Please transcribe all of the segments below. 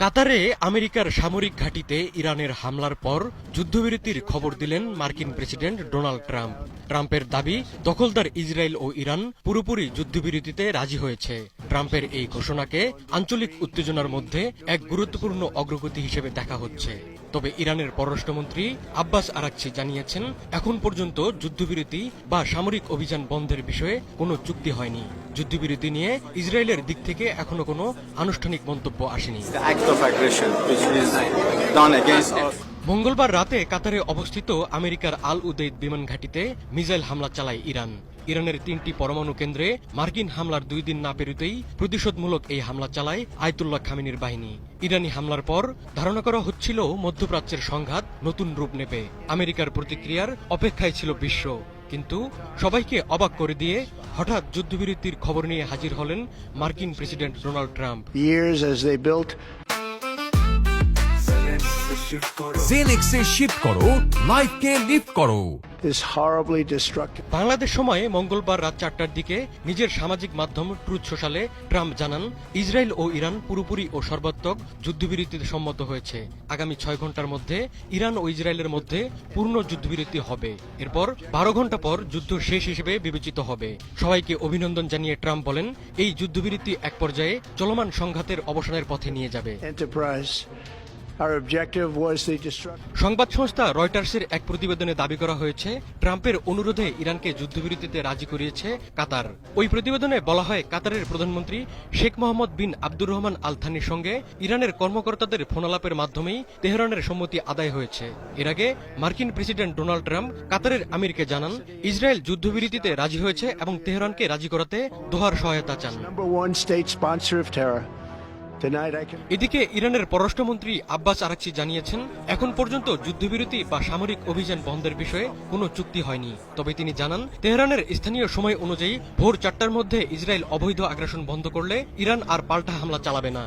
কাতারে আমেরিকার সামরিক ঘাঁটিতে ইরানের হামলার পর যুদ্ধবিরতির খবর দিলেন মার্কিন প্রেসিডেন্ট ডোনাল্ড ট্রাম্প। ট্রাম্পের দাবি, দখলদার ইসরায়েল ও ইরান পুরোপুরি যুদ্ধবিরতিতে রাজি হয়েছে। ট্রাম্পের এই ঘোষণাকে আঞ্চলিক উত্তেজনার মধ্যে এক গুরুত্বপূর্ণ অগ্রগতি হিসেবে দেখা হচ্ছে। তবে ইরানের পররাষ্ট্রমন্ত্রী আব্বাস আরাকচি জানিয়েছেন, এখন পর্যন্ত যুদ্ধবিরতি বা সামরিক অভিযান বন্ধের বিষয়ে কোনো চুক্তি হয়নি। যুদ্ধবিরতি নিয়ে ইসরায়েলের দিক থেকে এখনো কোনো আনুষ্ঠানিক মন্তব্য আসেনি। মঙ্গলবার রাতে কাতারে অবস্থিত আমেরিকার আল উদেইদ বিমান ঘাঁটিতে মিসাইল হামলা চালায় ইরান। ইরানের 3টি পরমাণু কেন্দ্রে মার্কিন হামলার 2 দিন না পেরোতেই প্রতিশোধমূলক এই হামলা চালায় আয়াতুল্লাহ খামেনির বাহিনী। ইরানি হামলার পর ধারণা করা হচ্ছিল মধ্যপ্রাচ্যের সংঘাত নতুন রূপ নেবে। আমেরিকার প্রতিক্রিয়ার অপেক্ষায় ছিল বিশ্ব, কিন্তু সবাইকে অবাক করে দিয়ে হঠাৎ যুদ্ধবিরতির খবর নিয়ে হাজির হলেন মার্কিন প্রেসিডেন্ট ডোনাল্ড ট্রাম্প। জেনেক্সে শিফট করো, লাইফকে লিফট করো। বাংলাদেশ সময়ে মঙ্গলবার রাত 4টার দিকে নিজের সামাজিক মাধ্যম ট্রুথ সোশ্যালে ট্রাম্প জানান, ইসরায়েল ও ইরান পুরোপুরি ও সর্বাত্মক যুদ্ধবিরতিতে সম্মত হয়েছে। আগামী 6 ঘন্টার মধ্যে ইরান ও ইসরায়েলের মধ্যে পূর্ণ যুদ্ধবিরতি হবে। এরপর 12 ঘন্টা পর যুদ্ধ শেষ হিসেবে বিবেচিত হবে। সবাইকে অভিনন্দন জানিয়ে ট্রাম্প বলেন, এই যুদ্ধবিরতি এক পর্যায়ে চলমান সংঘাতের অবসানের পথে নিয়ে যাবে। সংবাদ সংস্থা রয়টার্সের এক প্রতিবেদনে দাবি করা হয়েছে, ট্রাম্পের অনুরোধে ইরানকে যুদ্ধবিরতিতে রাজি করিয়েছে কাতার। ওই প্রতিবেদনে বলা হয়, কাতারের প্রধানমন্ত্রী শেখ মোহাম্মদ বিন আব্দুর রহমান আল থানির সঙ্গে ইরানের কর্মকর্তাদের ফোনালাপের মাধ্যমেই তেহরানের সম্মতি আদায় হয়েছে। এর আগে মার্কিন প্রেসিডেন্ট ডোনাল্ড ট্রাম্প কাতারের আমিরকে জানান, ইসরায়েল যুদ্ধবিরতিতে রাজি হয়েছে এবং তেহরানকে রাজি করাতে দোহার সহায়তা চান। এদিকে ইরানের পররাষ্ট্রমন্ত্রী আব্বাস আরাকচি জানিয়েছেন, এখন পর্যন্ত যুদ্ধবিরতি বা সামরিক অভিযান বন্ধের বিষয়ে কোনো চুক্তি হয়নি। তবে তিনি জানান, তেহরানের স্থানীয় সময় অনুযায়ী ভোর 4টার মধ্যে ইসরায়েল অবৈধ আগ্রাসন বন্ধ করলে ইরান আর পাল্টা হামলা চালাবে না।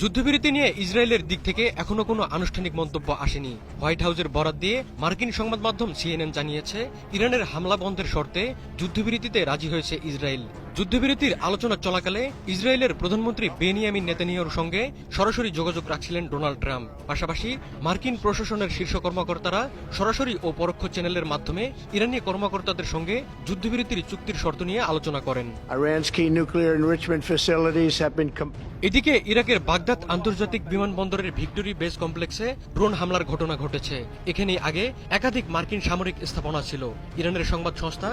যুদ্ধবিরতি নিয়ে ইসরায়েলের দিক থেকে এখনো কোনো আনুষ্ঠানিক মন্তব্য আসেনি। হোয়াইট হাউসের বরাত দিয়ে মার্কিন সংবাদ মাধ্যম CNN জানিয়েছে, ইরানের হামলা বন্ধের শর্তে যুদ্ধবিরতিতে রাজি হয়েছে ইসরায়েল। যুদ্ধবিরতির আলোচনা চলাকালে ইসরায়েলের প্রধানমন্ত্রী বেনিয়ামিন নেতানিয়াহুর সঙ্গে সরাসরি যোগাযোগ রাখছিলেন ডোনাল্ড ট্রাম্প। পাশাপাশি মার্কিন প্রশাসনের শীর্ষ কর্মকর্তারা সরাসরি ও পরোক্ষ চ্যানেলের মাধ্যমে ইরানি কর্মকর্তাদের সঙ্গে যুদ্ধবিরতির চুক্তির শর্ত নিয়ে আলোচনা করেন। এদিকে ইরাকের বাগদাদ আন্তর্জাতিক বিমানবন্দরের ভিক্টোরি বেস কমপ্লেক্সে ড্রোন হামলার ঘটনা ঘটেছে। এখানে আগে একাধিক মার্কিন সামরিক স্থাপনা ছিল। ইরানের সংবাদ সংস্থা